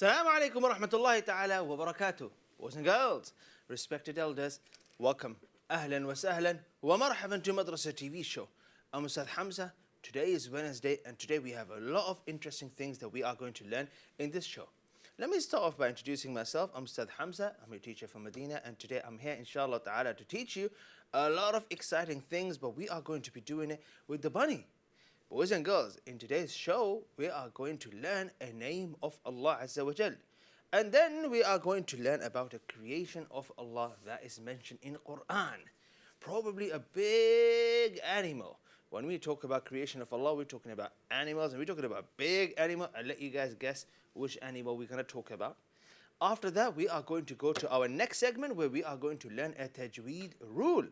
Assalamu alaikum wa rahmatullahi ta'ala wa barakatuh. Boys and girls, respected elders, welcome. Ahlan wa sahlan wa marhaban to Madrasa TV show. I'm Ustaz Hamza. Today is Wednesday and today we have a lot of interesting things that we are going to learn in this show. Let me start off by introducing myself. I'm Ustaz Hamza. I'm a teacher from Medina and today I'm here inshallah ta'ala to teach you a lot of exciting things, but we are going to be doing it with the bunny. Boys and girls, in today's show, we are going to learn a name of Allah Azza wa Jal. And then we are going to learn about a creation of Allah that is mentioned in Quran. Probably a big animal. When we talk about creation of Allah, we're talking about animals and we're talking about big animal. I'll let you guys guess which animal we're going to talk about. After that, we are going to go to our next segment where we are going to learn a Tajweed rule.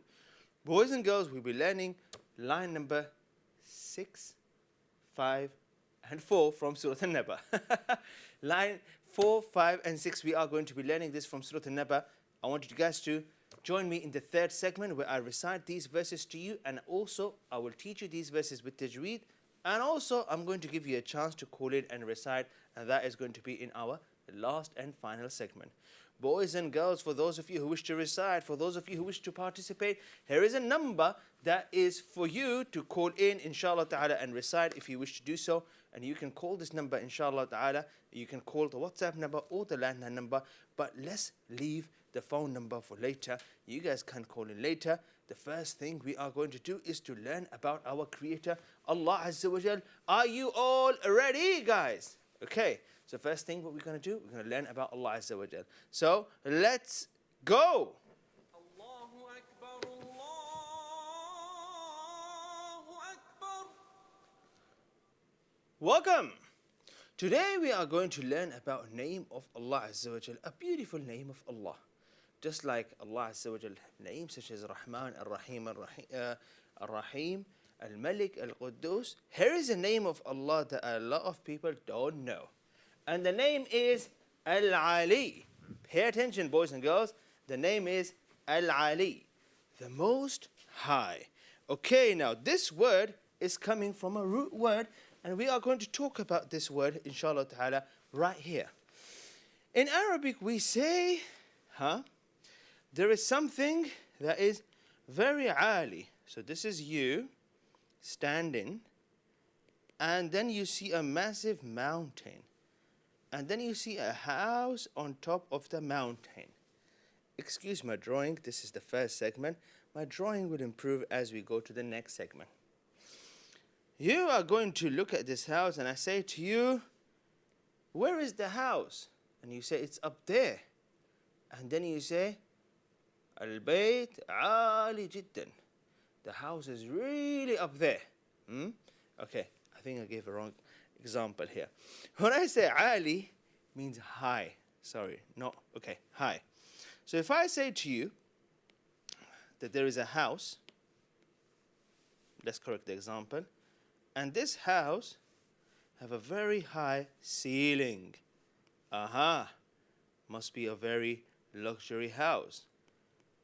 Boys and girls, we'll be learning line number 6, 5, and 4 from Surah An-Naba. Line 4, 5, and 6, we are going to be learning this from Surah An-Naba. I want you guys to join me in the third segment where I recite these verses to you, and also I will teach you these verses with Tajweed, and also I'm going to give you a chance to call in and recite, and that is going to be in our last and final segment. Boys and girls, for those of you who wish to recite, for those of you who wish to participate, here is a number that is for you to call in, inshallah ta'ala, and recite if you wish to do so. And you can call this number, inshallah ta'ala. You can call the WhatsApp number or the landline number, but let's leave the phone number for later. You guys can call in later. The first thing we are going to do is to learn about our Creator, Allah Azza wa Jal. Are you all ready, guys? Okay. So first thing what we're going to do, we're going to learn about Allah Azza wa Jal. So let's go. Allahu Akbar, Allahu Akbar. Welcome. Today we are going to learn about name of Allah Azza wa Jal, a beautiful name of Allah. Just like Allah Azza wa Jal names such as Rahman, Ar-Rahim, Ar-Rahim, Al-Malik, Al-Quddus. Here is a name of Allah that a lot of people don't know. And the name is Al-Ali. Pay attention, boys and girls. The name is Al-Ali, the Most High. Okay, now this word is coming from a root word, and we are going to talk about this word, inshallah ta'ala, right here. In Arabic, we say, there is something that is very ali. So this is you standing, and then you see a massive mountain. And then you see a house on top of the mountain. Excuse my drawing, this is the first segment. My drawing will improve as we go to the next segment. You are going to look at this house and I say to you, where is the house? And you say, it's up there. And then you say, Al-Bayt Ali Jiddan. The house is really up there. Okay, I think I gave a wrong example here. When I say Ali, means high. Sorry, no, okay, high. So if I say to you that there is a house, let's correct the example, and this house have a very high ceiling. Must be a very luxury house.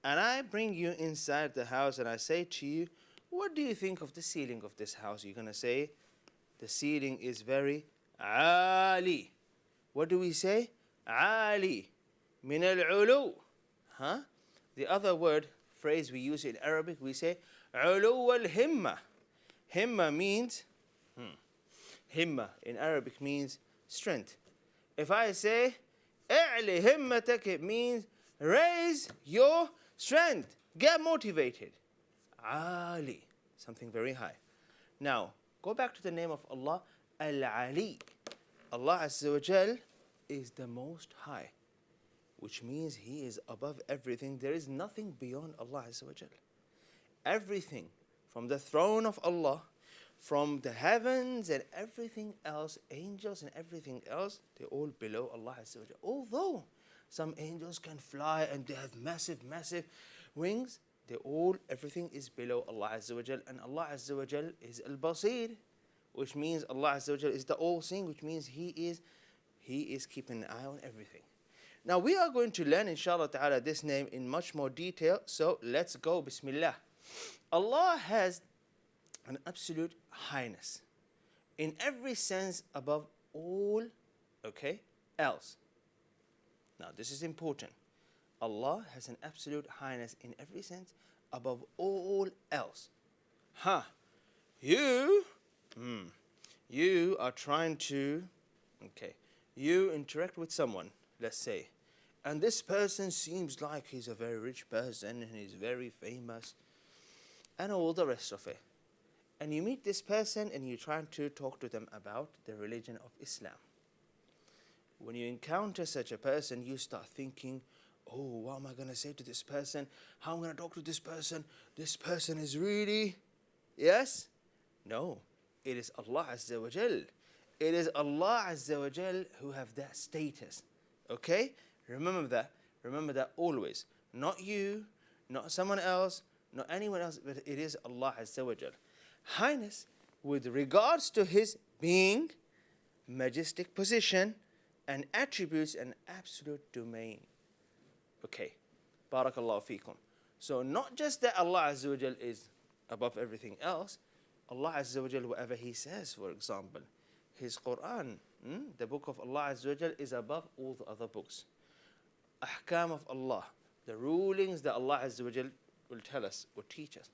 And I bring you inside the house and I say to you, what do you think of the ceiling of this house? You're going to say, the ceiling is very Ali. What do we say? Ali. Min al-ulu. The other word, phrase we use in Arabic, we say ulu al-himma. Himma means, himma in Arabic means strength. If I say i'li himmatak, it means raise your strength. Get motivated. Ali. Something very high. Now, go back to the name of Allah, Al-Ali. Allah Azza wa Jal is the Most High, which means He is above everything. There is nothing beyond Allah Azza wa Jal. Everything from the throne of Allah, from the heavens and everything else, angels and everything else, they're all below Allah Azza wa Jal. Although some angels can fly and they have massive, massive wings, everything is below Allah Azza wa Jal, and Allah Azza wa Jal is Al-Basir, which means Allah Azza wa Jal is the all-seeing, which means He is keeping an eye on everything. Now we are going to learn, inshallah ta'ala, this name in much more detail, so let's go, Bismillah. Allah has an absolute highness in every sense above all, okay, else. Now this is important. Allah has an absolute highness in every sense above all else. You are trying to, you interact with someone, let's say, and this person seems like he's a very rich person and he's very famous and all the rest of it. And you meet this person and you're trying to talk to them about the religion of Islam. When you encounter such a person, you start thinking, oh, what am I going to say to this person? How am I going to talk to this person? This person is really, yes? No, it is Allah Azza wa Jal. It is Allah Azza wa Jal who have that status. Okay? Remember that always. Not you, not someone else, not anyone else, but it is Allah Azza wa Jal. Highness with regards to His being, majestic position, and attributes and absolute domain. Okay, barakallahu feekum. So not just that Allah Azza wa Jal is above everything else, Allah Azza wa Jal, whatever He says, for example, His Quran, the book of Allah Azza wa Jal is above all the other books. Ahkam of Allah, the rulings that Allah Azza wa Jal will tell us or teach us,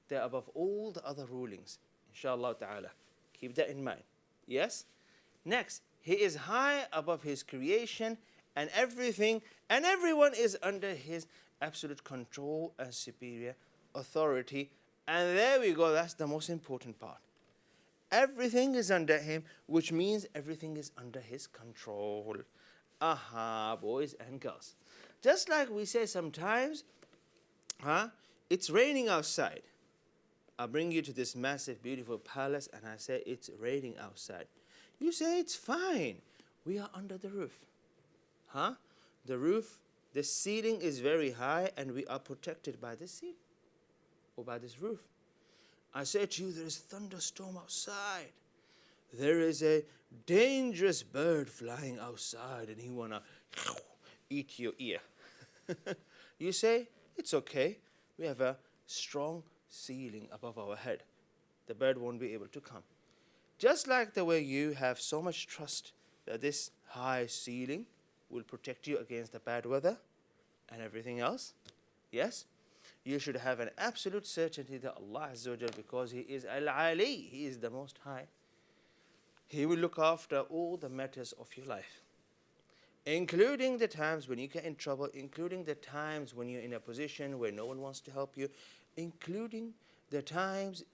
they're above all the other rulings, inshallah ta'ala. Keep that in mind. Yes? Next, He is high above His creation and everything, and everyone is under His absolute control and superior authority. And there we go, that's the most important part. Everything is under Him, which means everything is under His control. Boys and girls. Just like we say sometimes, it's raining outside. I bring you to this massive, beautiful palace, and I say it's raining outside. You say it's fine. We are under the roof. The roof, the ceiling is very high, and we are protected by this ceiling or by this roof. I say to you, there is a thunderstorm outside. There is a dangerous bird flying outside, and he wanna eat your ear. You say, it's okay. We have a strong ceiling above our head. The bird won't be able to come. Just like the way you have so much trust that this high ceiling will protect you against the bad weather and everything else. Yes? You should have an absolute certainty that Allah Azza wa Jal, because He is Al-Ali, He is the Most High, He will look after all the matters of your life, including the times when you get in trouble, including the times when you're in a position where no one wants to help you, including the times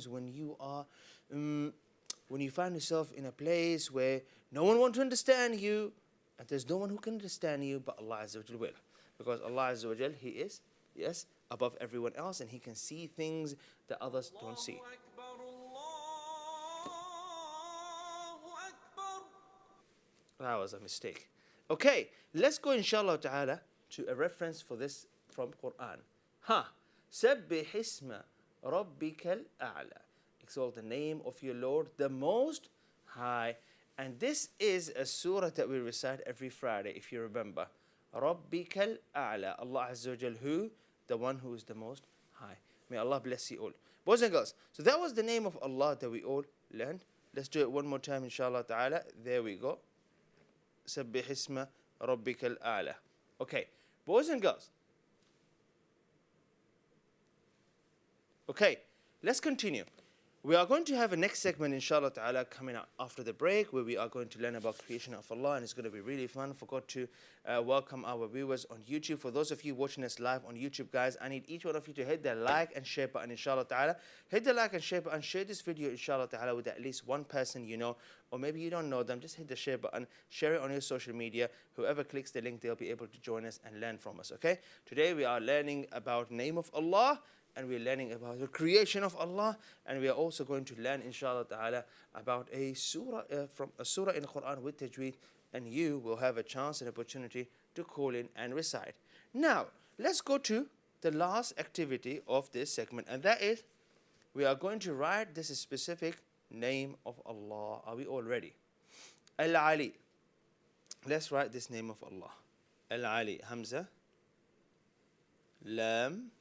when you are, when you find yourself in a place where no one wants to understand you, and there's no one who can understand you but Allah Azza wa Jal will. Because Allah Azza wa Jal, He is, yes, above everyone else, and He can see things that others don't see. That was a mistake. Okay, let's go inshallah ta'ala to a reference for this from Quran. Sabbih isma rabbikal a'la. Exalt the name of your Lord, the Most High. And this is a surah that we recite every Friday, if you remember. Rabbikal a'la. Allah Azza wa Jal, who? The one who is the Most High. May Allah bless you all. Boys and girls, so that was the name of Allah that we all learned. Let's do it one more time, inshallah ta'ala. There we go. Sabbih isma rabbikal a'la. Okay, boys and girls. Okay, let's continue. We are going to have a next segment, inshallah ta'ala, coming up after the break, where we are going to learn about creation of Allah, and it's going to be really fun. Forgot to welcome our viewers on YouTube. For those of you watching us live on YouTube, guys, I need each one of you to hit the like and share button, inshallah ta'ala. Hit the like and share button, share this video, inshallah ta'ala, with at least one person you know, or maybe you don't know them. Just hit the share button, share it on your social media. Whoever clicks the link, they'll be able to join us and learn from us, okay? Today we are learning about name of Allah, and we're learning about the creation of Allah, and we are also going to learn, inshallah ta'ala, about a surah from a surah in the Quran with Tajweed, and you will have a chance and opportunity to call in and recite. Now, let's go to the last activity of this segment, and that is, we are going to write this specific name of Allah. Are we all ready? Al-Ali. Let's write this name of Allah. Al-Ali. Hamza, Lam,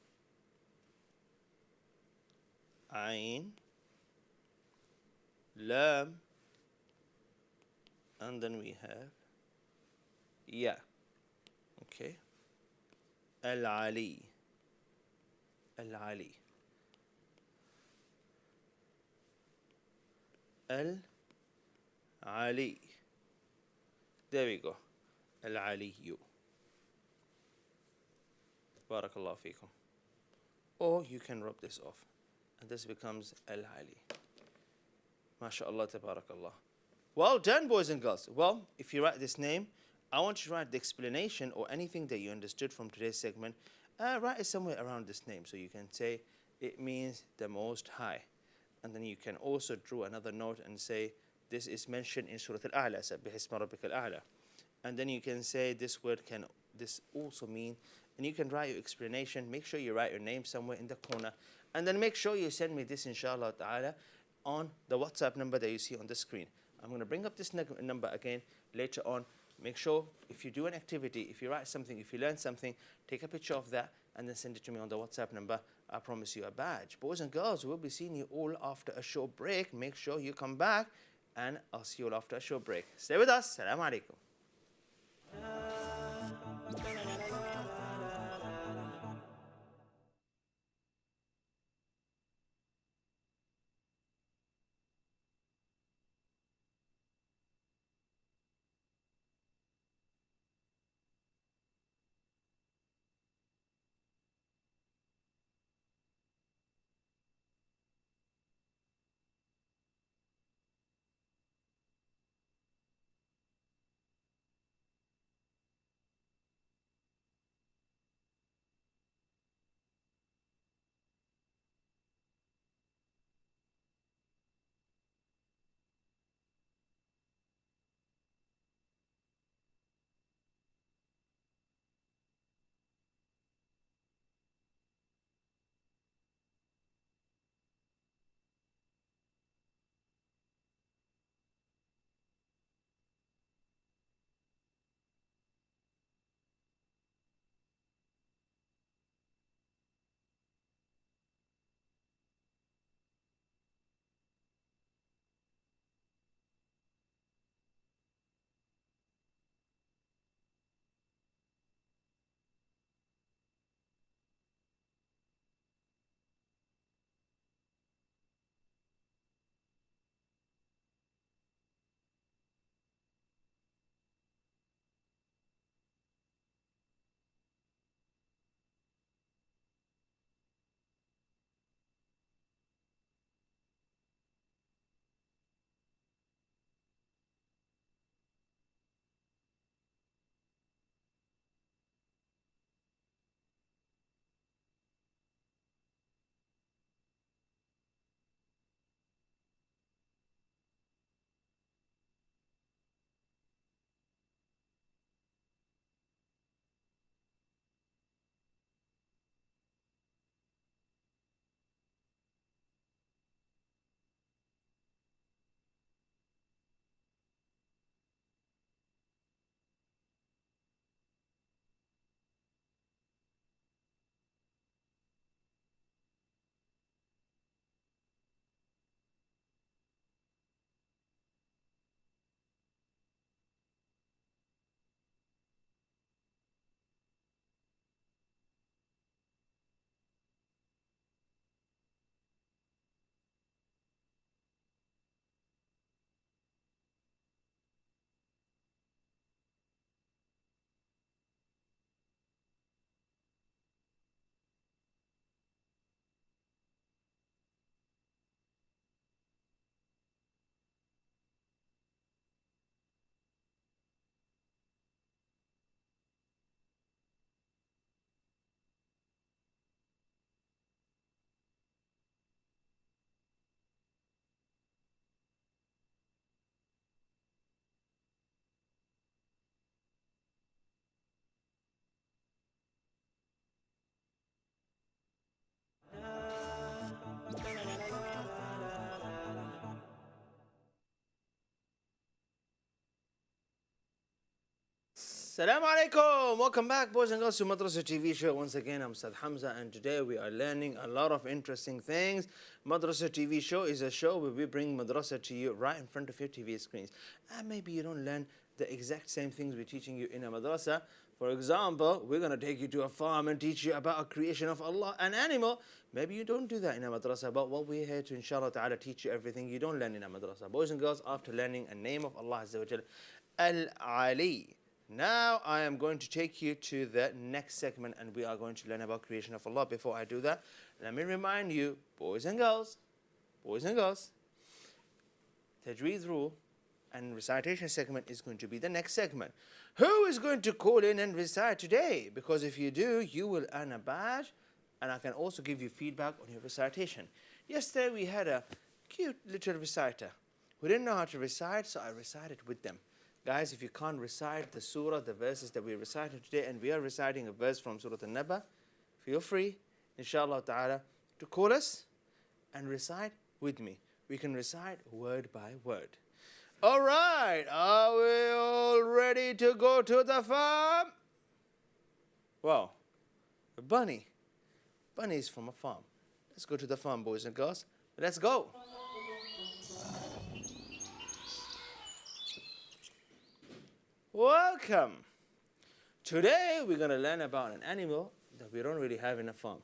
Ain, Lam, and then we have Ya. Okay. Al-Ali. Al-Ali. Al-Ali. There we go. Al-Aliyu. Barakallahu feekum. Or you can rub this off, and this becomes Al-Ali. MashaAllah, tabarakallah. Well done, boys and girls. Well, if you write this name, I want you to write the explanation or anything that you understood from today's segment. Write it somewhere around this name. So you can say, it means the Most High. And then you can also draw another note and say, this is mentioned in Surah Al-A'la, Sabbih isma rabbika al-A'la. And then you can say, this also mean, and you can write your explanation. Make sure you write your name somewhere in the corner. And then make sure you send me this, inshallah ta'ala, on the WhatsApp number that you see on the screen. I'm going to bring up this number again later on. Make sure if you do an activity, if you write something, if you learn something, take a picture of that and then send it to me on the WhatsApp number. I promise you a badge. Boys and girls, we'll be seeing you all after a short break. Make sure you come back and I'll see you all after a short break. Stay with us. Assalamu alaikum. Assalamu alaikum. Welcome back, boys and girls, to Madrasa TV show. Once again, I'm Ustaz Hamza, and today we are learning a lot of interesting things. Madrasa TV show is a show where we bring madrasa to you right in front of your TV screens. And maybe you don't learn the exact same things we're teaching you in a madrasa. For example, we're going to take you to a farm and teach you about a creation of Allah, an animal. Maybe you don't do that in a madrasa, but what we're here to, inshallah ta'ala, teach you everything you don't learn in a madrasa. Boys and girls, after learning a name of Allah Azza wa Jal, Al-Ali. Now I am going to take you to the next segment, and we are going to learn about creation of Allah. Before I do that, let me remind you, boys and girls, Tajweed rule and recitation segment is going to be the next segment. Who is going to call in and recite today? Because if you do, you will earn a badge, and I can also give you feedback on your recitation. Yesterday we had a cute little reciter who didn't know how to recite, so I recited with them. Guys, if you can't recite the surah, the verses that we're reciting today, and we are reciting a verse from Surah An-Naba, feel free, inshallah ta'ala, to call us and recite with me. We can recite word by word. All right, are we all ready to go to the farm? Wow, a bunny. Bunny is from a farm. Let's go to the farm, boys and girls. Let's go. Welcome. Today we're going to learn about an animal that we don't really have in a farm.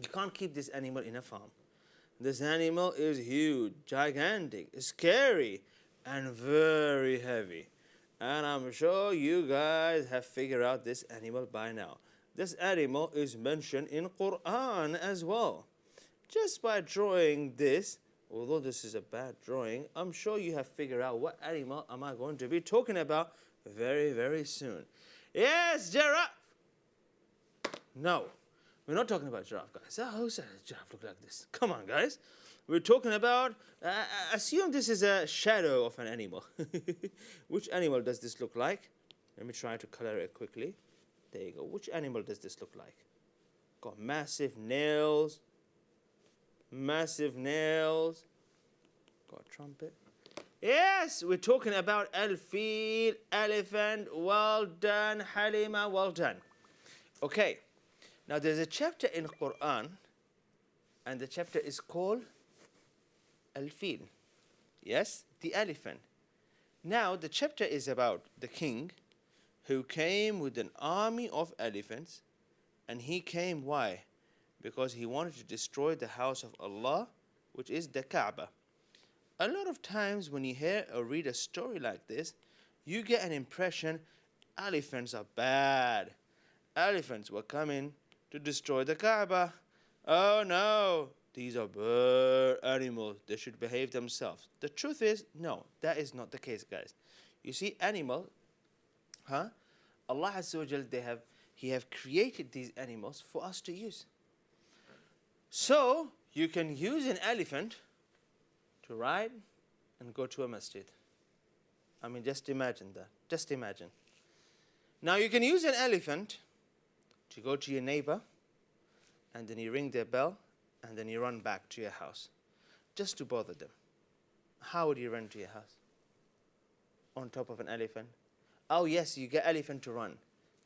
You can't keep this animal in a farm. This animal is huge, gigantic, scary, and very heavy. And I'm sure you guys have figured out this animal by now. This animal is mentioned in Quran as well. Just by drawing this, although this is a bad drawing, I'm sure you have figured out what animal am I going to be talking about very, very soon. Yes, giraffe! No, we're not talking about giraffe, guys. How does a giraffe look like this? Come on, guys. We're talking about, assume this is a shadow of an animal. Which animal does this look like? Let me try to color it quickly. There you go. Which animal does this look like? Got massive nails. Massive nails. Got a trumpet. Yes, we're talking about al-fil, elephant. Well done, Halima, well done. Okay, now there's a chapter in Quran, and the chapter is called al-fil. Yes, the elephant. Now the chapter is about the king who came with an army of elephants, and he came why? Because he wanted to destroy the house of Allah, which is the Kaaba. A lot of times when you hear or read a story like this, you get an impression elephants are bad. Elephants were coming to destroy the Kaaba. Oh no, these are bird animals. They should behave themselves. The truth is, no, that is not the case, guys. You see, animals, Allah Azza wa Jal, He have created these animals for us to use. So, you can use an elephant to ride and go to a masjid. I mean, just imagine that. Just imagine. Now, you can use an elephant to go to your neighbor, and then you ring their bell, and then you run back to your house, just to bother them. How would you run to your house? On top of an elephant? Oh, yes, you get elephant to run.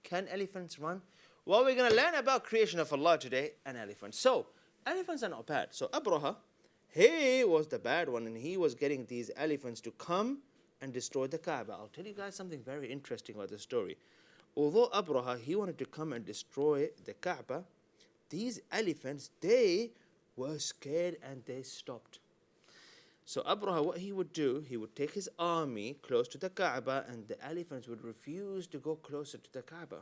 Can elephants run? Well, we're going to learn about creation of Allah today, an elephant. So, elephants are not bad. So Abraha, he was the bad one, and he was getting these elephants to come and destroy the Kaaba. I'll tell you guys something very interesting about the story. Although Abraha, he wanted to come and destroy the Kaaba, these elephants, they were scared and they stopped. So Abraha, what he would do, he would take his army close to the Kaaba, and the elephants would refuse to go closer to the Kaaba.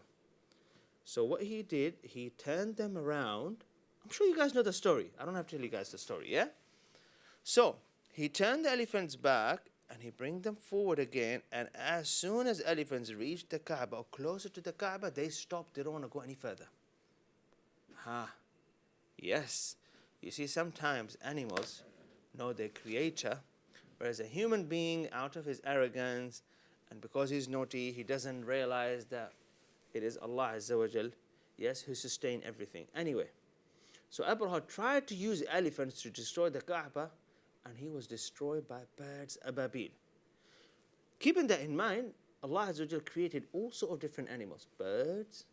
So what he did, he turned them around. I'm sure you guys know the story. I don't have to tell you guys the story, yeah? So, he turned the elephants back, and he bring them forward again, and as soon as elephants reached the Kaaba, or closer to the Kaaba, they stopped. They don't want to go any further. Yes. You see, sometimes animals know their creator, whereas a human being, out of his arrogance, and because he's naughty, he doesn't realize that it is Allah Azza wa Jal, yes, who sustain everything. Anyway, so Abraha tried to use elephants to destroy the Kaaba, and he was destroyed by birds ababil. Keeping that in mind, Allah Azza wa Jal created all sort of different animals. Birds,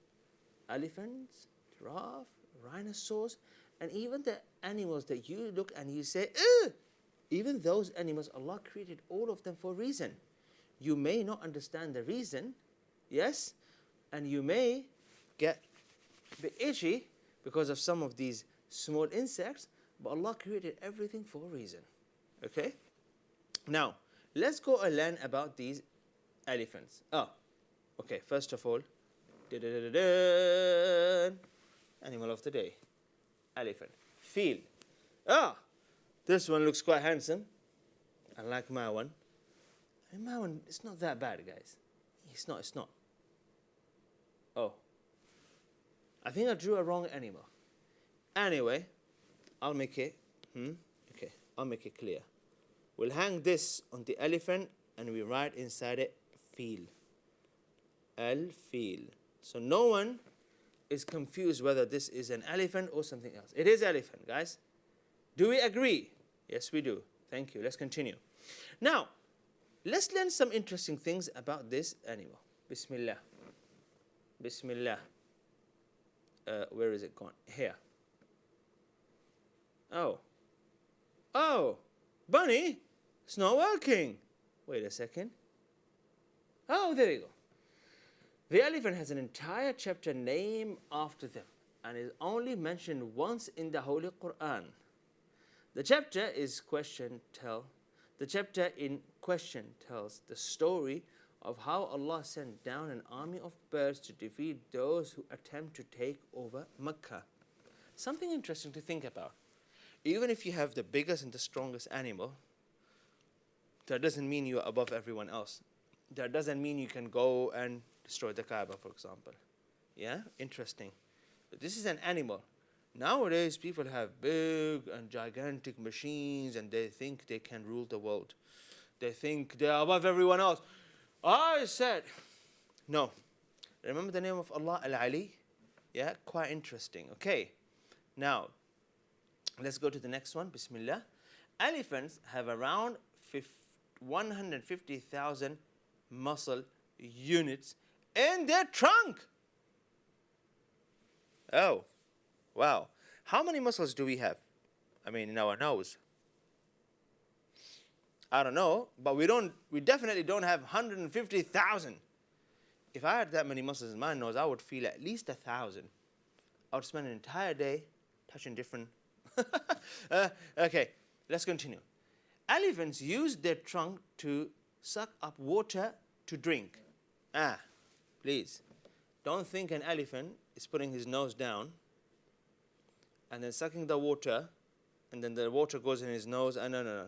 elephants, giraffe, rhinoceros, and even the animals that you look and you say, ugh! Even those animals, Allah created all of them for a reason. You may not understand the reason, yes, and you may get a bit itchy because of some of these small insects, but Allah created everything for a reason. Okay? Now, let's go and learn about these elephants. Oh, okay, first of all, animal of the day, elephant. Feel. Ah, this one looks quite handsome. I like my one. And my one, it's not that bad, guys. It's not. Oh, I think I drew a wrong animal. Anyway, I'll make it, okay, I'll make it clear. We'll hang this on the elephant and we write inside it, feel. Al-feel. So no one is confused whether this is an elephant or something else. It is elephant, guys. Do we agree? Yes, we do. Thank you. Let's continue. Now, let's learn some interesting things about this animal. Bismillah. Bismillah. Where is it gone? Here. Oh, bunny, it's not working. Wait a second. Oh, there you go. The elephant has an entire chapter named after them and is only mentioned once in the Holy Quran. The chapter in question tells the story of how Allah sent down an army of birds to defeat those who attempt to take over Mecca. Something interesting to think about. Even if you have the biggest and the strongest animal, that doesn't mean you're above everyone else. That doesn't mean you can go and destroy the Kaaba, for example. Yeah? Interesting. But this is an animal. Nowadays, people have big and gigantic machines and they think they can rule the world. They think they're above everyone else. I said, no. Remember the name of Allah, Al-Ali? Yeah, quite interesting. Okay. Now, let's go to the next one. Bismillah. Elephants have around 150,000 muscle units in their trunk. Oh, wow. How many muscles do we have? I mean, in our nose. I don't know, but we definitely don't have 150,000. If I had that many muscles in my nose, I would feel at least 1,000. I would spend an entire day touching different. Okay, let's continue. Elephants use their trunk to suck up water to drink. Please, don't think an elephant is putting his nose down and then sucking the water, and then the water goes in his nose. No. So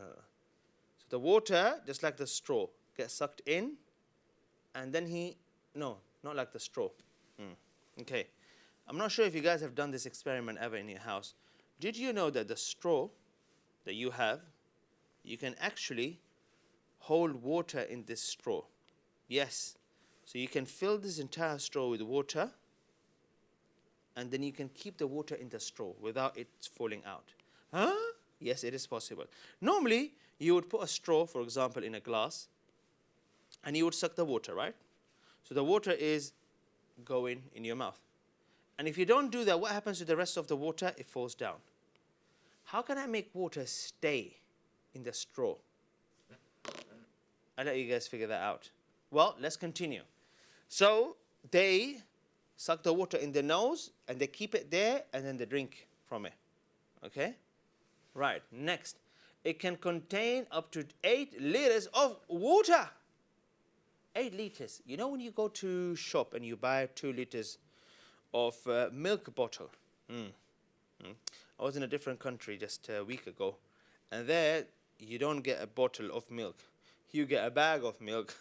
the water, just like the straw, gets sucked in, and then no, not like the straw. Okay, I'm not sure if you guys have done this experiment ever in your house. Did you know that the straw that you have, you can actually hold water in this straw? Yes. So you can fill this entire straw with water, and then you can keep the water in the straw without it falling out. Huh? Yes, it is possible. Normally, you would put a straw, for example, in a glass, and you would suck the water, right? So the water is going in your mouth. And if you don't do that, what happens to the rest of the water? It falls down. How can I make water stay in the straw? I'll let you guys figure that out. Well, let's continue. So they suck the water in the nose, and they keep it there, and then they drink from it. Okay? Right, next. It can contain up to 8 liters of water. 8 liters. You know when you go to shop and you buy 2 liters of milk bottle? I was in a different country just a week ago, and there you don't get a bottle of milk. You get a bag of milk.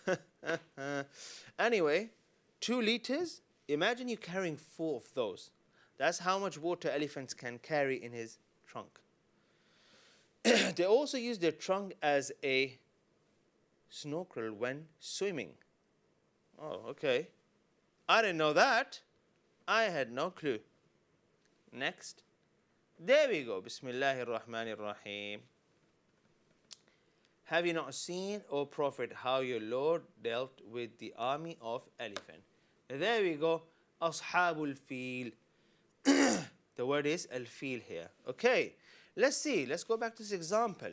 Anyway, 2 liters. Imagine you carrying 4 of those. That's how much water elephants can carry in his trunk. They also use their trunk as a snorkel when swimming. Oh, okay. I didn't know that. I had no clue. Next. There we go. Bismillahir Rahmanir Rahim. Have you not seen, O Prophet, how your Lord dealt with the army of elephant? There we go. Ashabul fil. The word is al-fil here. Okay, let's see. Let's go back to this example.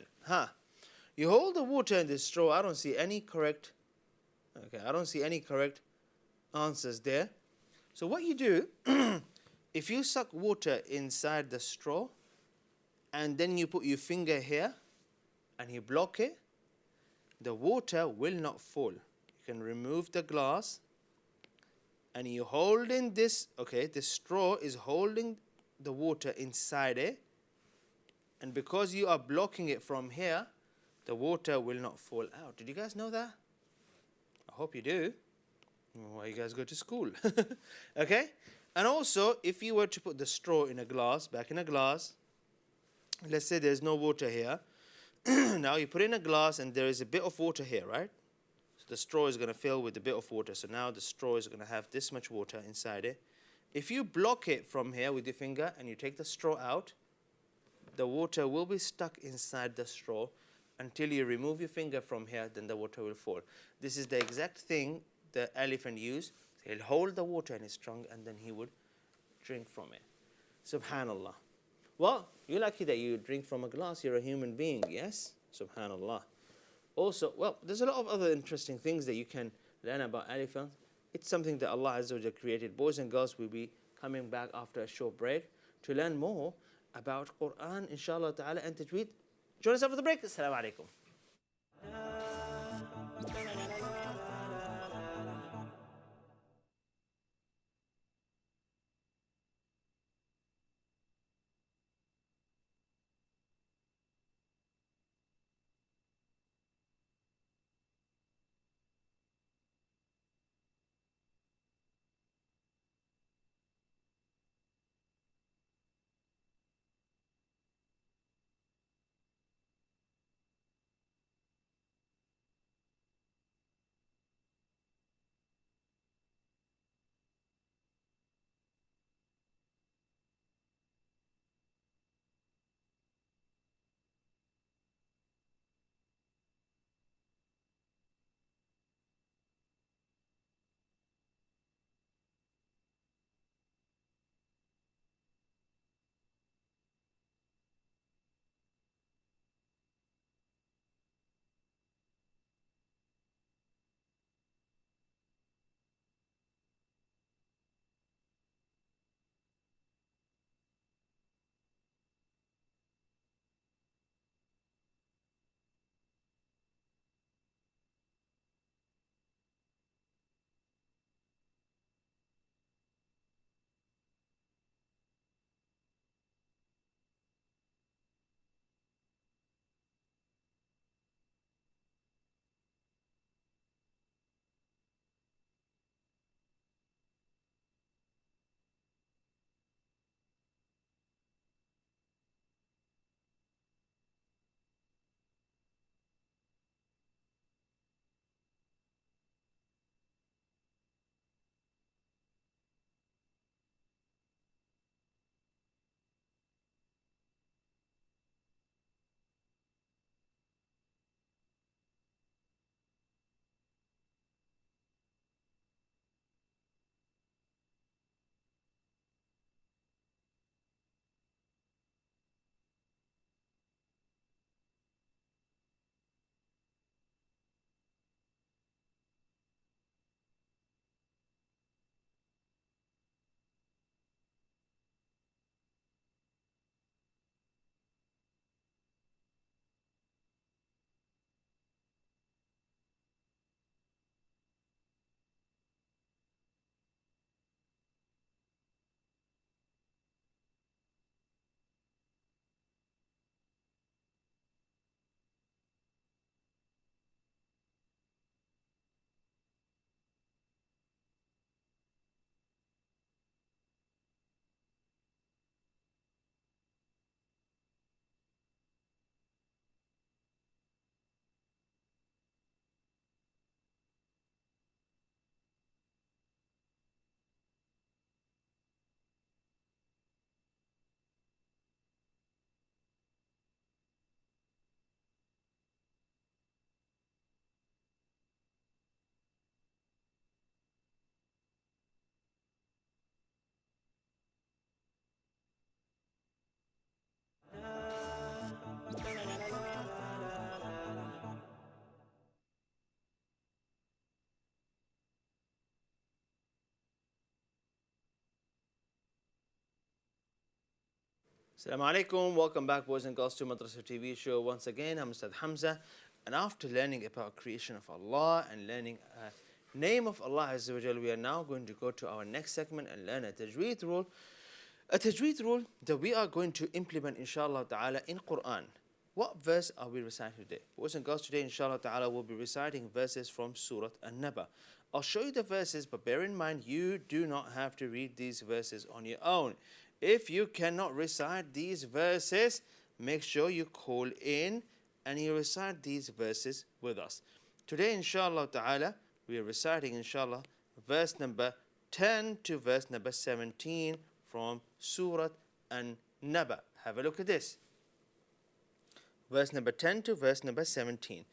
You hold the water in this straw. I don't see any correct. Okay, I don't see any correct answers there. So what you do, if you suck water inside the straw, and then you put your finger here, and you block it, the water will not fall. You can remove the glass, and you hold in this. Okay, the straw is holding the water inside it, and because you are blocking it from here, the water will not fall out. Did you guys know that? I hope you do. Why you guys go to school? Okay, and also if you were to put the straw in a glass, back in a glass, let's say there's no water here. Now you put in a glass and there is a bit of water here, right? So the straw is going to fill with a bit of water. So now the straw is going to have this much water inside it. If you block it from here with your finger and you take the straw out, the water will be stuck inside the straw until you remove your finger from here, then the water will fall. This is the exact thing the elephant used. He'll hold the water in his trunk and then he would drink from it. Subhanallah. Well, you're lucky that you drink from a glass. You're a human being, yes? Subhanallah. Also, well, there's a lot of other interesting things that you can learn about elephants. It's something that Allah Azza wa Jalla created. Boys and girls will be coming back after a short break to learn more about Quran, inshallah ta'ala, and Tajweed. Join us after the break. Assalamu alaikum. Assalamu alaikum. Welcome back, boys and girls, to Madrasa TV show. Once again, I'm Ustaz Hamza. And after learning about creation of Allah and learning name of Allah Azza wa Jal, we are now going to go to our next segment and learn a Tajweed rule. A Tajweed rule that we are going to implement, inshallah ta'ala, in Quran. What verse are we reciting today? Boys and girls, today, inshallah ta'ala, we'll be reciting verses from Surah An-Naba. I'll show you the verses, but bear in mind, you do not have to read these verses on your own. If you cannot recite these verses, make sure you call in and you recite these verses with us. Today, inshallah ta'ala, we are reciting, inshallah, verse number 10 to verse number 17 from Surah An-Naba. Have a look at this. Verse number 10 to verse number 17.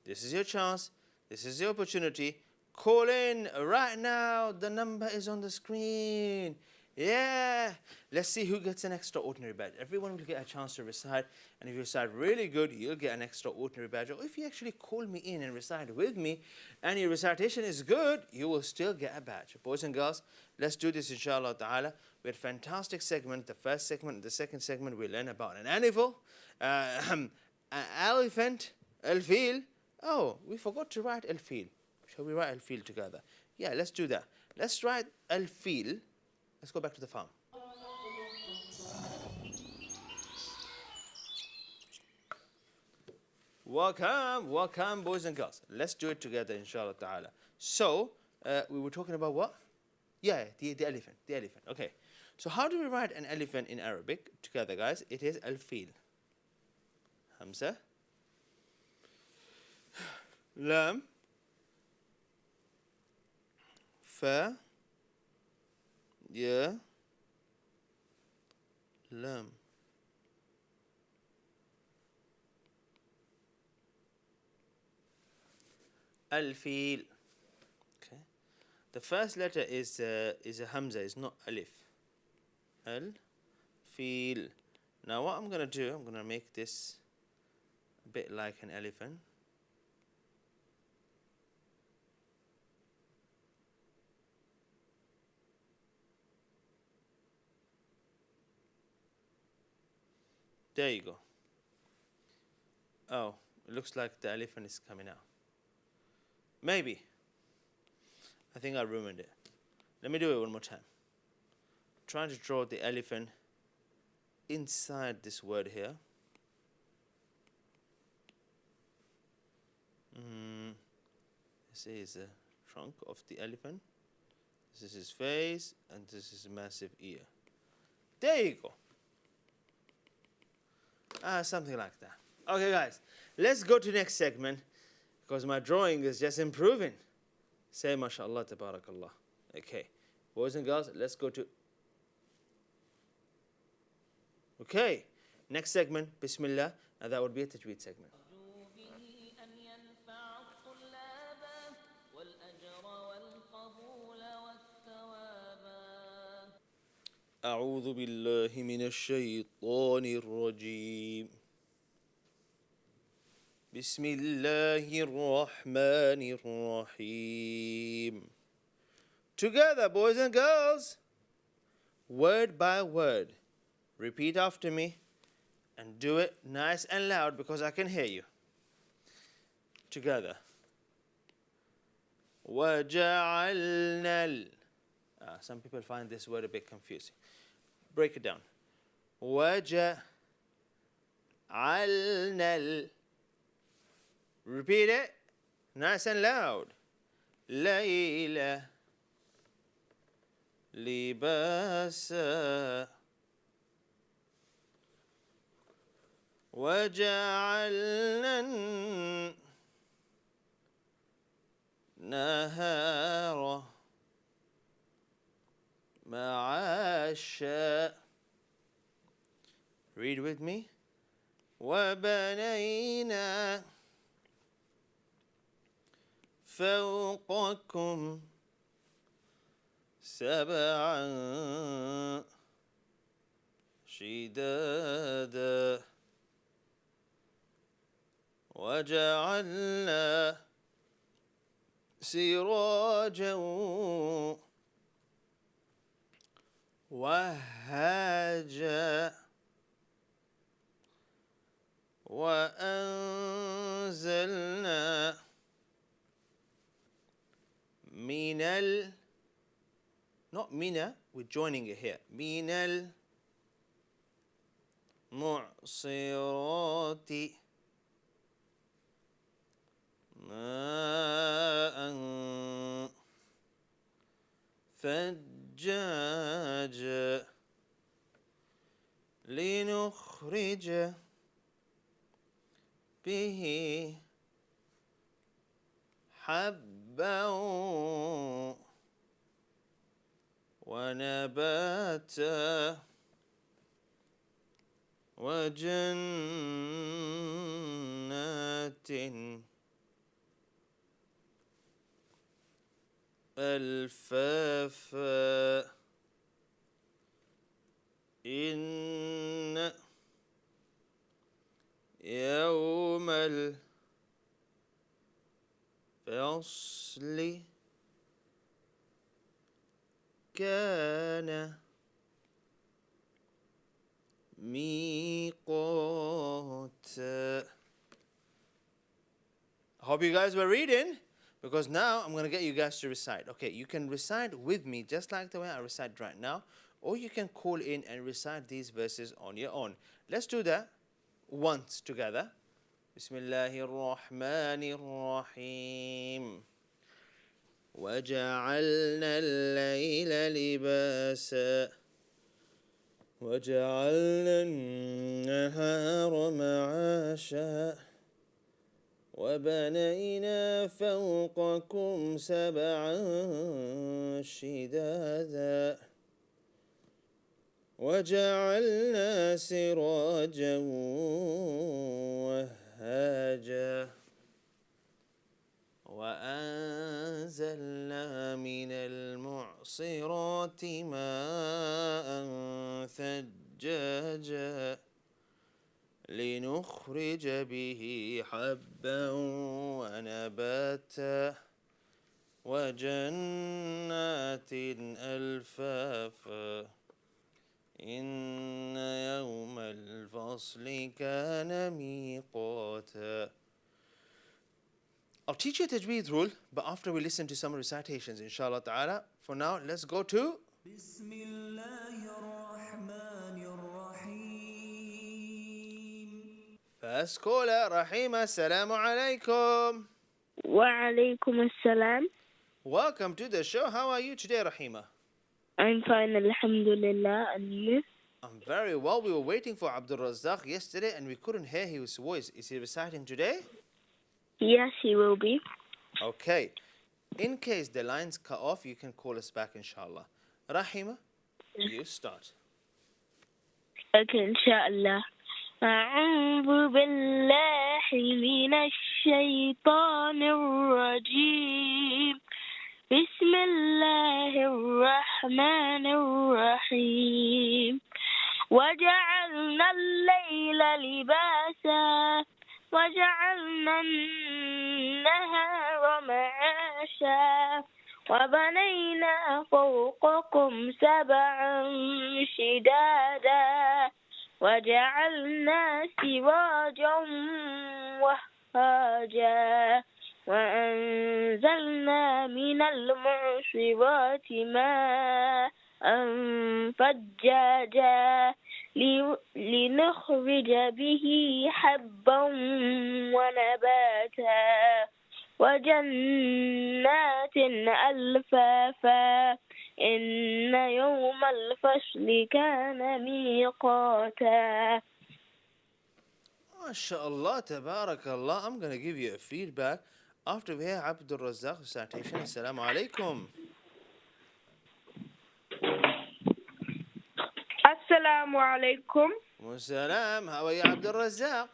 This is your chance. This is your opportunity. Call in right now. The number is on the screen. Yeah. Let's see who gets an extraordinary badge. Everyone will get a chance to recite. And if you recite really good, you'll get an extraordinary badge. Or if you actually call me in and recite with me, and your recitation is good, you will still get a badge. Boys and girls, let's do this, inshallah ta'ala. We had a fantastic segment. The first segment and the second segment, we learn about an animal, an elephant, al-fil. Oh, we forgot to write al-fil. Shall we write al-fil together? Yeah, let's do that. Let's write al-fil. Let's go back to the farm. Welcome, boys and girls. Let's do it together, inshallah ta'ala. So, we were talking about what? Yeah, the elephant. The elephant. Okay. So, how do we write an elephant in Arabic together, guys? It is al-fil. Hamza. Lam. Fa. Ya. Lam. Al-fil. Okay. The first letter is a Hamza, it's not alif. Al-fil. Now what I'm going to do, I'm going to make this a bit like an elephant. There you go. Oh, it looks like the elephant is coming out. Maybe. I think I ruined it. Let me do it one more time. I'm trying to draw the elephant inside this word here. This is the trunk of the elephant. This is his face, and this is a massive ear. There you go. Something like that. Okay, guys, let's go to the next segment because my drawing is just improving. Say mashallah, tabarakallah. Okay, boys and girls, let's go to. Okay, next segment, bismillah, and that would be a Tajweed segment. أعوذ بالله من الشيطان الرجيم بسم الله الرحمن الرحيم. Together, boys and girls, word by word. Repeat after me and do it nice and loud because I can hear you. Together. وَجَعَلْنَا Some people find this word a bit confusing. Break it down. وَجَعَلْنَا Repeat it nice and loud. لَيْلَ لِبَاسًا وَجَعَلْنَا النَّهَارَ معاشا. Read with me. وبنينا فوقكم سبعا شدادا وجعلنا سراجا وهاجا وأنزلنا من not mina, we're joining it here. من المعصرات ماء ثجاجا لنخرج به حبا ونباتا وجنات ألفافا إن يوم الفصل كان ميقاتا. I hope you guys were reading, because now I'm going to get you guys to recite. Okay, you can recite with me just like the way I recite right now, or you can call in and recite these verses on your own. Let's do that once together. Bismillahir Rahmanir Rahim. وجعلنا الليل لباسا وجعلنا النهار معاشا وبنينا فوقكم سبعا شدادا وجعلنا سراجا وهاجا وأنزلنا من المعصرات ماء ثجاجا لنخرج به حبا ونباتا وجنات ألفافا إن يوم الفصل كان ميقاتا. I'll teach you a Tajweed rule, but after we listen to some recitations, inshallah ta'ala. For now, let's go to بسم الله الرحمن الرحيم. first caller, Rahima. Assalamu alaikum. وعليكم السلام. Welcome to the show. How are you today, Rahima? I'm fine, alhamdulillah, and you? I'm very well. We were waiting for Abdul Razzaq yesterday and we couldn't hear his voice. Is he reciting today? Yes, he will be. Okay. In case the lines cut off, you can call us back, inshallah. Rahima, you start. Okay, inshallah. أعوذ بالله من الشيطان الرجيم. بسم الله الرحمن الرحيم. وجعلنا الليل لباسا وجعلنا النهار معاشا وبنينا فوقكم سبعا شدادا وجعلنا سراجا وهاجا وأنزلنا من المعصرات ماء ثجاجا لنخرج به حبا ونباتا وجنات ألفافا إن يوم الفصل كان ميقاتا. MashaAllah, tabarakallah. I'm going to give you a feedback after we hear Abdul Razzaq recitation. Assalamu alaikum. Assalamu alaikum. Salam. How are you, Abdul Razzaq?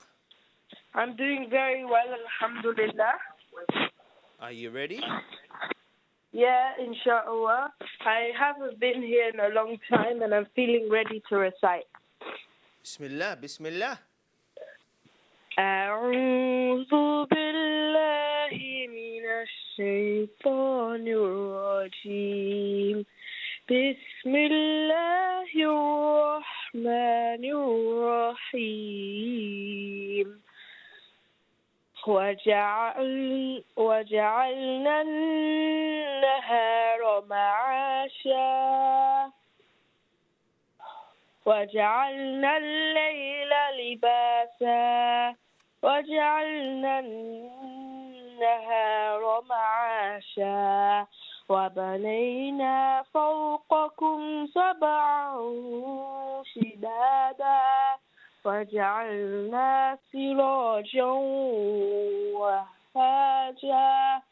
I'm doing very well, alhamdulillah. Are you ready? Yeah, inshallah. I haven't been here in a long time and I'm feeling ready to recite. Bismillah, Bismillah. أعوذ بالله من الشيطان الرجيم. بسم الله الرحمن الرحيم. وجعلنا النهار معاشا وجعلنا الليل لباسا وجعلنا النهار معاشا وبنينا فوقكم سبعا شدادا وجعلنا سراجا وهاجا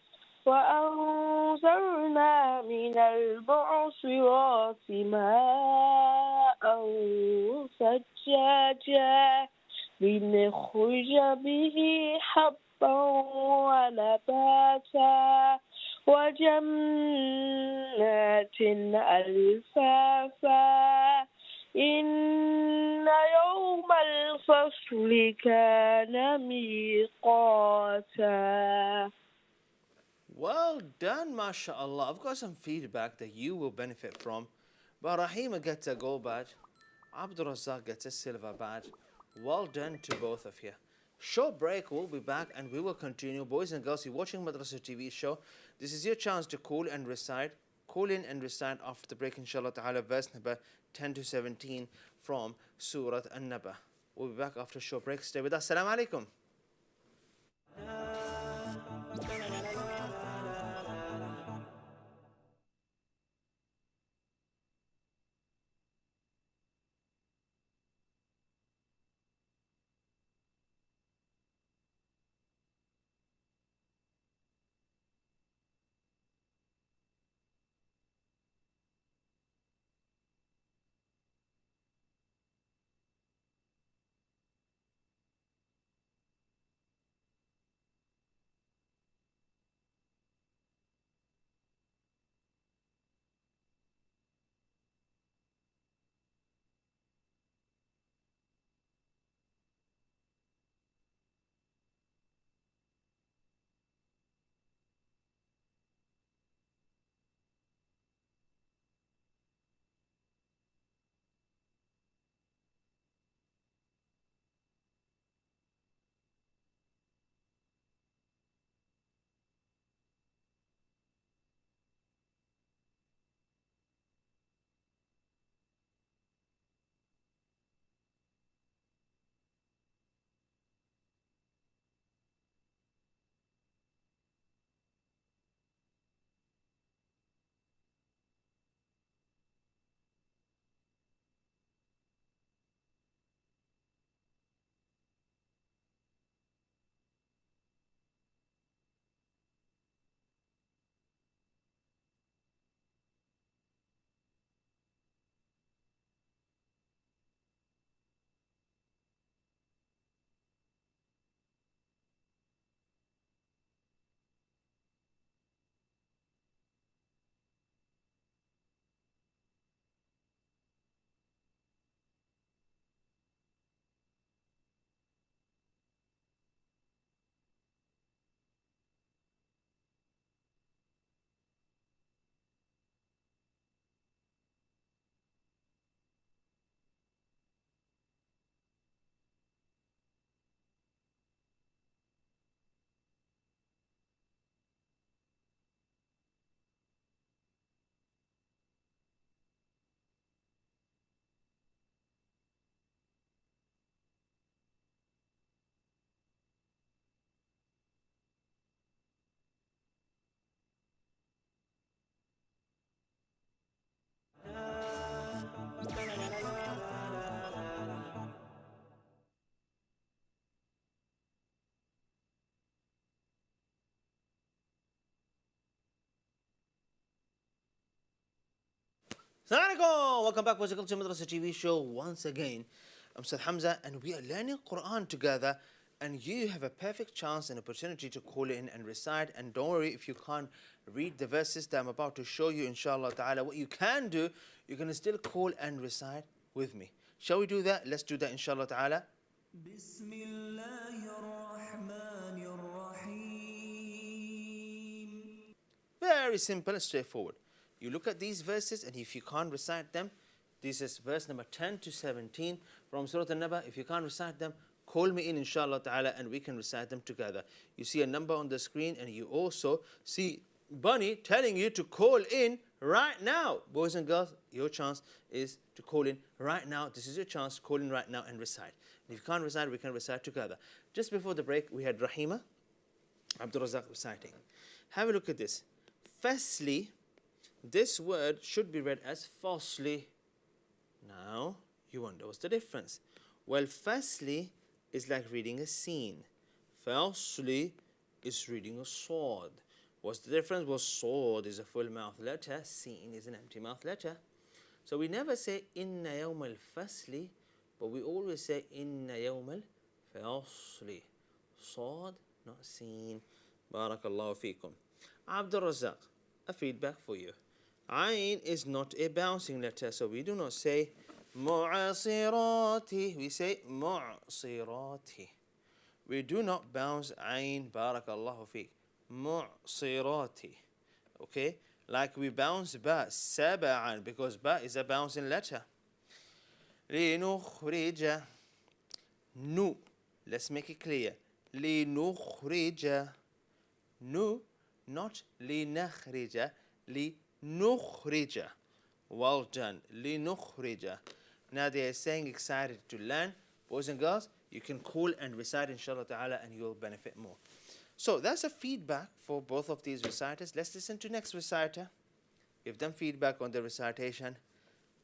وأنزلنا من المعصرات ماء ثجاجا لنخرج به حبا ونباتا وجنات ألفافا إن يوم الفصل كان ميقاتا. Well done, mashallah. I've got some feedback that you will benefit from. But Rahima gets a gold badge. Abdul Razak gets a silver badge. Well done to both of you. Short break, we'll be back and we will continue. Boys and girls, you're watching Madrasa TV show. This is your chance to call and recite. Call in and recite after the break, inshallah ta'ala, verse number 10 to 17 from Surah An-Naba. We'll be back after a short break. Stay with us. Assalamu alaikum. Assalamu alaikum. Welcome back, boys and girls, to Madrasa TV show once again. I'm Ustaz Hamza and we are learning Quran together, and you have a perfect chance and opportunity to call in and recite. And don't worry if you can't read the verses that I'm about to show you, inshallah ta'ala. What you can do, you can still call and recite with me. Shall we do that? Let's do that, inshallah ta'ala. بسم الله الرحمن الرحيم. Very simple and straightforward. You look at these verses, and if you can't recite them, this is verse number 10 to 17 from Surah An-Naba. If you can't recite them, call me in, inshallah ta'ala, and we can recite them together. You see a number on the screen, and you also see Bunny telling you to call in right now. Boys and girls, your chance is to call in right now. This is your chance to call in right now and recite. And if you can't recite, we can recite together. Just before the break, we had Rahima Abdul Razak reciting. Have a look at this. Firstly, this word should be read as falsely. Now, you wonder what's the difference? Well, firstly is like reading a scene. Falsely is reading a sword. What's the difference? Well, sword is a full mouth letter, scene is an empty mouth letter. So we never say inna yawm al-fasli, but we always say inna yawm al-fasli. Sword, not scene. Barakallahu feekum. Abdul Razak, a feedback for you. Ain is not a bouncing letter, so we do not say mu'asirati. We say mu'asirati. We do not bounce ain. Barakallahu feek. Mu'asirati. Okay? Like we bounce ba, sab'an, because ba is a bouncing letter. Linukhrija. Nu. Let's make it clear. Linukhrija. Nu, not linakhrija. Linukhrija. Well done. Linukhrija. Now they are saying excited to learn. Boys and girls, you can call and recite inshallah ta'ala and you'll benefit more. So that's a feedback for both of these reciters. Let's listen to next reciter. Give them feedback on the recitation.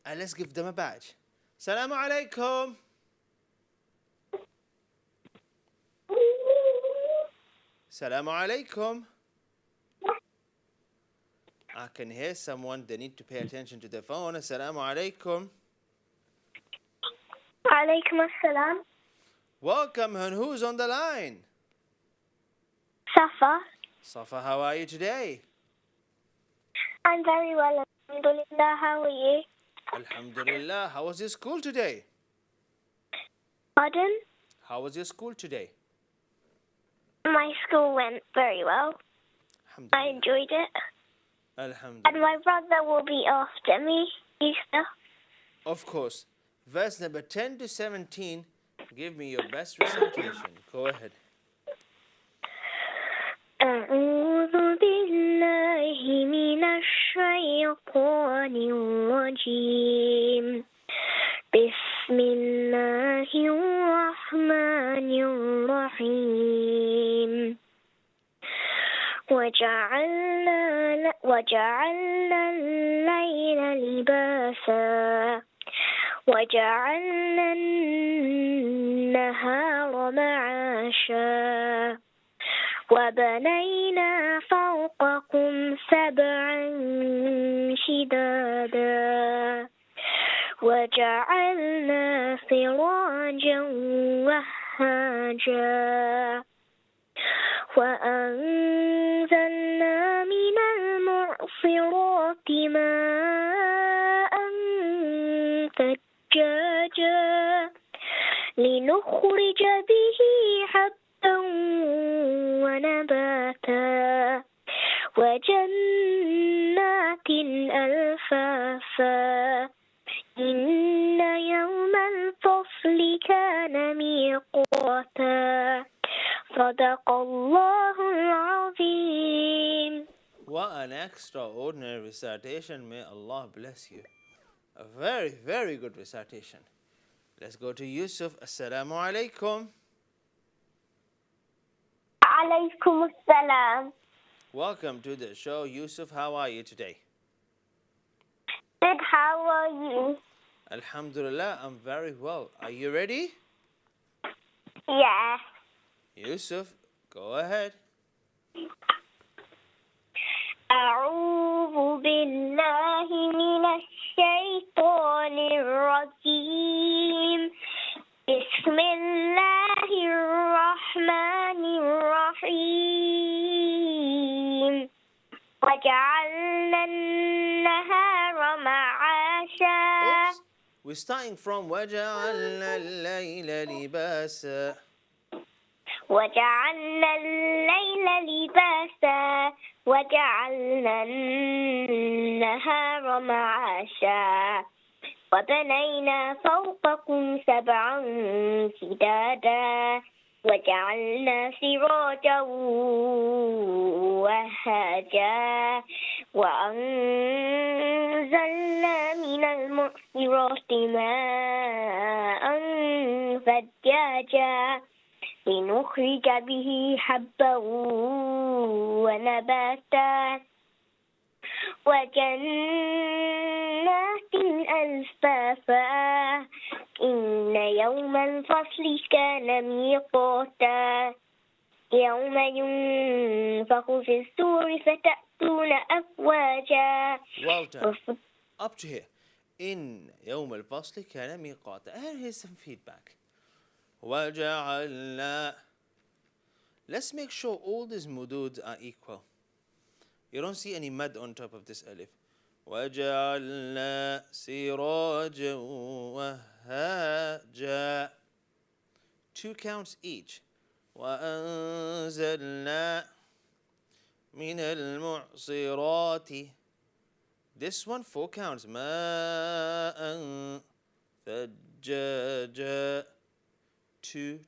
And let's give them a badge. Assalamu alaikum. Assalamu alaikum. I can hear someone. They need to pay attention to their phone. Assalamu alaikum. Alaikum assalam. Welcome, and who's on the line? Safa. Safa, how are you today? I'm very well, alhamdulillah. How are you? Alhamdulillah. How was your school today? Pardon? How was your school today? My school went very well. I enjoyed it. Alhamdulillah. And my brother will be after me, Easter. Of course. Verse number 10 to 17. Give me your best recitation. Go ahead. أعوذ بالله من الشيطان الرجيم بسم الله الرحمن الرحيم وجعلنا الليل لباسا وجعلنا النهار معاشا وبنينا فوقكم سبعا شدادا وجعلنا سراجا وهاجا وأنزلنا من المعصرات ماء ثجاجا لنخرج به حبا ونباتا وجنات ألفافا إن يوم الفصل كان ميقاتا صدق الله العظيم. What an extraordinary recitation. May Allah bless you. A very, very good recitation. Let's go to Yusuf. Assalamu alaikum. Alaykum assalam. Welcome to the show. Yusuf, how are you today? Good, how are you? Alhamdulillah, I'm very well. Are you ready? Yeah. Yusuf, go ahead. أعوذ بالله من الشيطان الرجيم بسم الله الرحمن الرحيم وجعلنا النهار معاشا. Oops. We're starting from وَجَعَلْنَا اللَّيْلَ لِبَاسًا. وجعلنا الليل لباسا وجعلنا النهار معاشا وبنينا فوقكم سبعا شدادا وجعلنا سراجا وهاجا وأنزلنا من المعصرات ماء ثجاجا لنخرج به حبا ونباتا وجنات ألفافا إن يوم الفصل كان ميقاتا يوم ينفخ في الصور فتأتون أفواجا. Well done. Up to here. إن يوم الفصل كان ميقاتا. And here's some feedback. وجعلنا. Let's make sure all these mududs are equal. You don't see any mad on top of this alif. وجعلنا سراجا وهاجا. 2 counts each. وأنزلنا من المعصرات. This one 4 counts. ماء ثجاجا. 2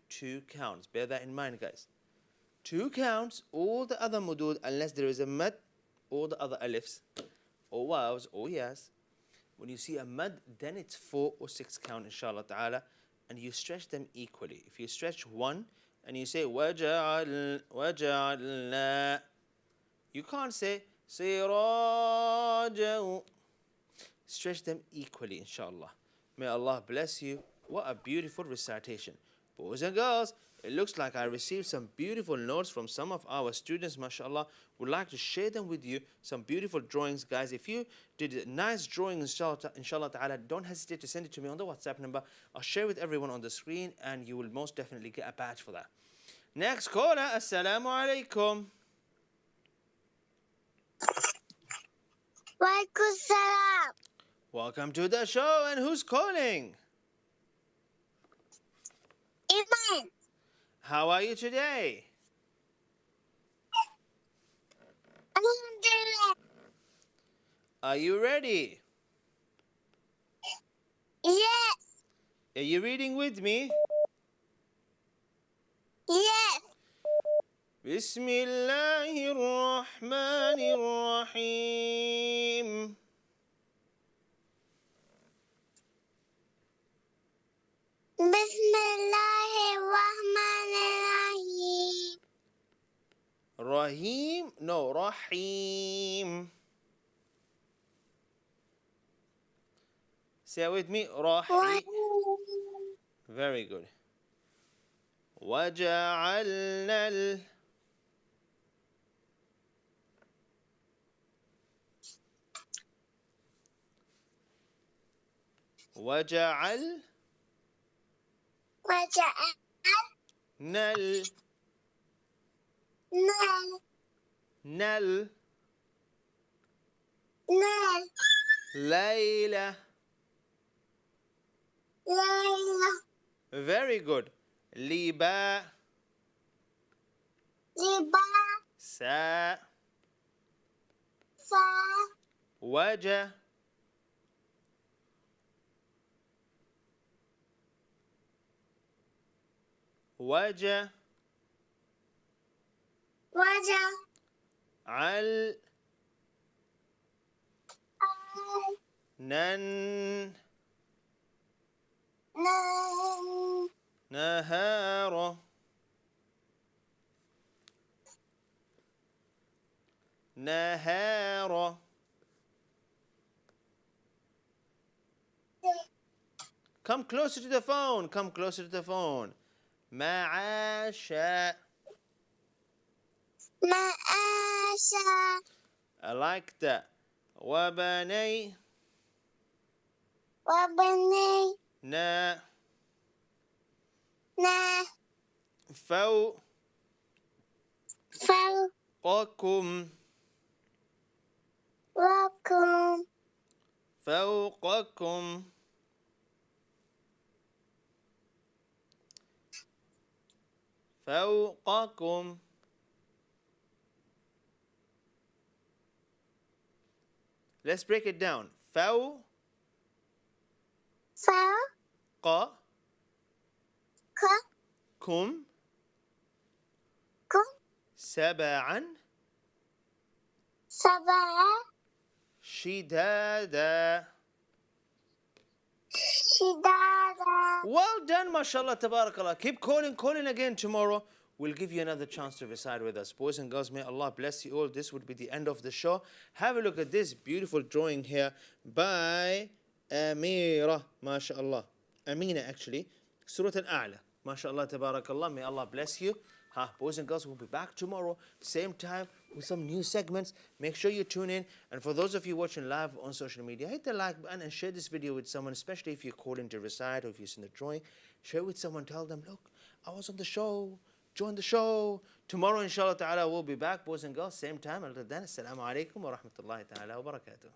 counts. Bear that in mind, guys. 2 counts. All the other mudud, unless there is a mad, all the other alifs, or waws, or yas. When you see a mad, then it's 4 or 6 count, inshallah ta'ala, and you stretch them equally. If you stretch 1 and you say وَجَعَلْنَا, you can't say سِرَاجًا. Stretch them equally, inshallah. May Allah bless you. What a beautiful recitation. Boys and girls, it looks like I received some beautiful notes from some of our students, mashallah. Would like to share them with you. Some beautiful drawings, guys. If you did nice drawings, inshallah ta'ala, don't hesitate to send it to me on the WhatsApp number. I'll share with everyone on the screen and you will most definitely get a badge for that. Next caller, assalamu alaikum. Walaikum salam. Welcome to the show, and who's calling? Eman. How are you today? Alhamdulillah. Are you ready? Yes. Are you reading with me? Yes. بسم الله الرحمن الرحيم. Bismillahirrahmanirrahim. Rahim? No, Rahim. Say it with me. Rahim. Very good. وجعلنا وجعل نل نل ليلة. Very good. لبا سا وجه وجه عل نن نهار نهار Come closer to the phone. Come closer to the phone. معاش. I like that. وبني نا فوقكم فوقكم فوقكم Let's break it down. Fa. qa, Ka. kum, Kum. sab'an, Sabah. shidada. Shidada. Well done, mashallah, tabarakallah. Keep calling again tomorrow. We'll give you another chance to recite with us. Boys and girls, may Allah bless you all. This would be the end of the show. Have a look at this beautiful drawing here by Amira, mashallah. Amina, actually. Surah Al-A'la. Mashallah, tabarakallah. May Allah bless you. Boys and girls, we'll be back tomorrow, same time, with some new segments. Make sure you tune in. And for those of you watching live on social media, hit the like button and share this video with someone, especially if you're calling to recite or if you're seeing the drawing. Share it with someone. Tell them, look, I was on the show. Join the show. Tomorrow, inshallah ta'ala, we'll be back, boys and girls, same time. Until then, assalamu alaikum wa rahmatullahi ta'ala wa barakatuh.